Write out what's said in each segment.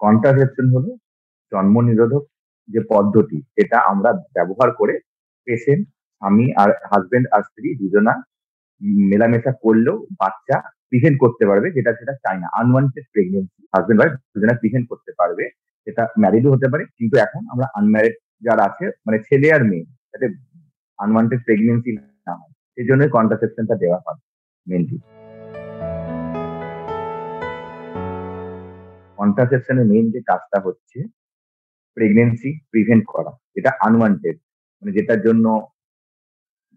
Contraception হলো জন্ম নিরোধক যে পদ্ধতি, যেটা আমরা ব্যবহার করে পেশেন্ট, স্বামী আর হাজবেন্ড আর স্ত্রী দুজনা মেলামেশা করলেও বাচ্চা প্রিভেন্ট করতে পারবে, যেটা সেটা চায় না। আনওয়ান্টেড প্রেগনেন্সি হাজবেন্ড ওয়াইফ দুজনে প্রিভেন্ট করতে পারবে। সেটা ম্যারিডও হতে পারে, কিন্তু এখন আমরা আনম্যারিড যারা আছে, মানে ছেলে আর মেয়ে, যাতে আনওয়ান্টেড প্রেগনেন্সি না হয়, সেই জন্য কন্ট্রাসেপশনটা দেওয়া হয় মেনলি। কন্ট্রাসেপশনের মেইন যে কাজটা হচ্ছে প্রেগনেন্সি প্রিভেন্ট করা, যেটা আনওয়ান্টেড, মানে যেটার জন্য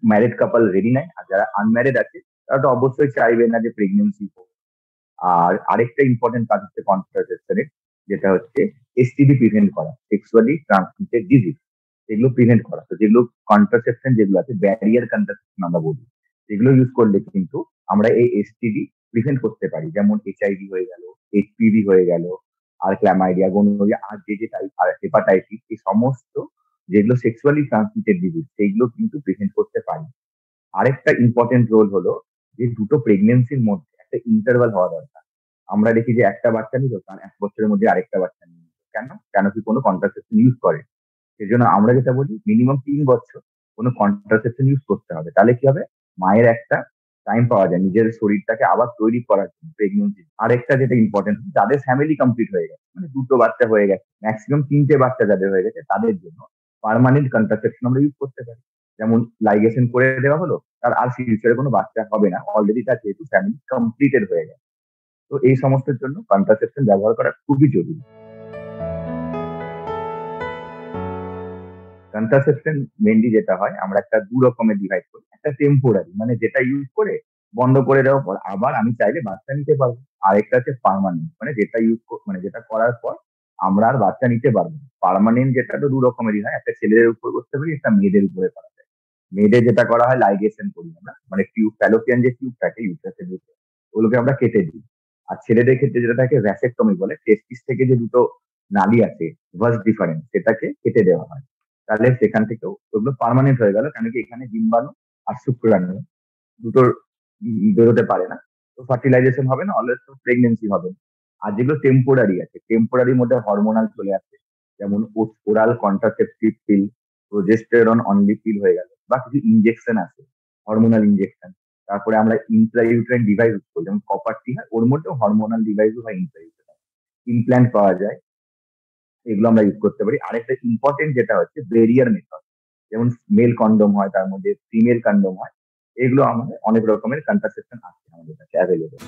ম্যারিড কাপল রেডি নাই, আর যারা আনম্যারিড আছে তারা তো অবশ্যই চাইবে না যে প্রেগনেন্সি হোক। আর আরেকটা ইম্পর্টেন্ট কাজ হচ্ছে কন্ট্রাসেপশনের, যেটা হচ্ছে এসটিডি প্রিভেন্ট করা, সেক্সুয়ালি ট্রান্সমিটেড ডিজিজ, এগুলো প্রিভেন্ট করা। তো যেগুলো কন্ট্রাসেপশন যেগুলো আছে, ব্যারিয়ার কন্ট্রাসেপশন আমরা বলি, যেগুলো ইউজ করলে কিন্তু আমরা এই এসটিডি প্রিভেন্ট করতে পারি, যেমন এইচআইভি হয়ে গেল, এইচপিভি হয়ে গেল, আর ক্ল্যামাইডিয়া, গোনোরিয়া, আর যে টাইপ, আর হেপাটাইটিস, এই সমস্ত যেগুলো সেক্সুয়ালি ট্রান্সমিটেড ডিজিজ, সেইগুলো কিন্তু প্রিভেন্ট করতে পারি। আরেকটা ইম্পর্টেন্ট রোল হলো যে দুটো প্রেগনেন্সির মধ্যে একটা ইন্টারভাল হওয়া দরকার। আমরা দেখি যে একটা বাচ্চা নিল, তার 1 বছরের মধ্যে আরেকটা বাচ্চা নিয়ে নিল। কেন? কেন কি কোনো কন্ট্রাসেপশন ইউজ করে? সেজন্য আমরা যেটা বলি, মিনিমাম 3 বছর কোনো কন্ট্রাসেপশন ইউজ করতে হবে। তাহলে কি হবে, মায়ের একটা টাইম পাওয়া যায় নিজের শরীরটাকে আবার তৈরি করার জন্য প্রেগনেন্সি। আরেকটা যেটা ইম্পর্টেন্ট, যাদের ফ্যামিলি কমপ্লিট হয়ে গেছে, মানে দুটো বাচ্চা হয়ে গেছে, ম্যাক্সিমাম 3টে বাচ্চা যাদের হয়ে গেছে, তাদের জন্য পার্মানেন্ট কন্ট্রাসেপশন আমরা ইউজ করতে পারি। যেমন লাইগেশন করে দেওয়া হলো, তার আর ফিউচারে কোনো বাচ্চা হবে না, অলরেডি তার যেহেতু ফ্যামিলি কমপ্লিটেড হয়ে গেছে। তো এই সমস্তের জন্য কন্ট্রাসেপশন ব্যবহার করা খুবই জরুরি। কন্ট্রাসেপশন মেনলি যেটা হয়, আমরা একটা দু রকমের ডিভাইড করি। একটা টেম্পোরারি, মানে যেটা ইউজ করে বন্ধ করে দেওয়ার পর আবার আমি চাইলে বাচ্চা নিতে পারবো। আরেকটা হচ্ছে পার্মানেন্ট, মানে যেটা মানে যেটা করার পর আমরা আর বাচ্চা নিতে পারবো না। পার্মানেন্ট যেটা তো দু রকমেরই হয়, একটা ছেলেদের উপর করতে পারি, একটা মেয়েদের উপরে করা যায়। মেয়েদের যেটা করা হয়, লাইগেশন করি আমরা, মানে টিউব, ফ্যালোপিয়ান যে টিউব থাকে ইউট্রাসের ভিতরে, ওগুলোকে আমরা কেটে দিই। আর ছেলেদের ক্ষেত্রে যেটা থাকে ভ্যাসেক্টমি বলে, টেস্টিস থেকে যে দুটো নালী আছে, ভার্স ডিফারেন্স, সেটাকে কেটে দেওয়া হয়। তাহলে সেখান থেকেও ওগুলো পার্মানেন্ট হয়ে গেল, কেন কি এখানে ডিম্বাণু আর শুক্রাণু দুটোর বেরোতে পারে না। তো ফার্টিলাইজেশন হবে না, অলওয়েজ তো প্রেগনেন্সি হবে না। আর যেগুলো টেম্পোরারি আছে, টেম্পোরারির মধ্যে হরমোনাল চলে আসছে, যেমন oral contraceptive pill, progesterone only pill হয়ে গেল, বা কিছু ইনজেকশন আছে, হরমোনাল ইনজেকশন। তারপরে আমরা ইন্ট্রাইউটেরাইন ডিভাইস ইউজ করি, যেমন কপারটি হয়, ওর মধ্যেও হরমোনাল ডিভাইসও হয়, ইন্ট্রাইউটেরাইন ইমপ্ল্যান্ট পাওয়া যায়, এগুলো আমরা ইউজ করতে পারি। আরেকটা ইম্পর্টেন্ট যেটা হচ্ছে বেরিয়ার মেথড, যেমন মেল কন্ডোম হয়, তার মধ্যে ফিমেল কন্ডোম হয়, এগুলো আমাদের অনেক রকমের কন্ট্রাসেপশন আছে আমাদের কাছে অ্যাভেলেবেল।